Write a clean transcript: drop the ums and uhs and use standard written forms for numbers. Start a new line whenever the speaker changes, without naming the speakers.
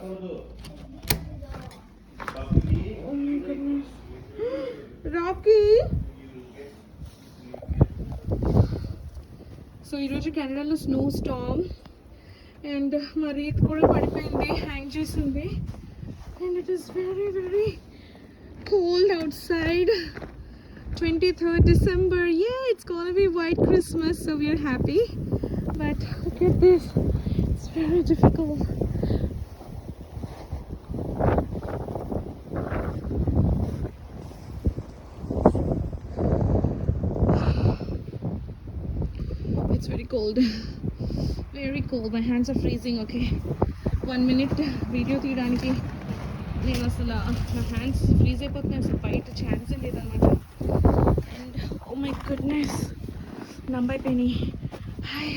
Oh my goodness. Rocky! So ఈరోజు కెనడాలో snow Storm and మా రీత్ కూడా పడిపోయింది, హ్యాంగ్ చేసింది. And it is very very cold out side. 23rd December. Yeah, it's gonna be white Christmas, so we're happy. But look at this. It's very difficult. It's very cold. Very cold. My hands are freezing. Okay. 1 minute video తీయడానికి నేను అసలు నా hands freeze అయిపోతున్నాయి, అసలు బయట ఛాన్సే లేదన్నమాట. And oh my goodness, నంబైపోయినాయి. హాయ్.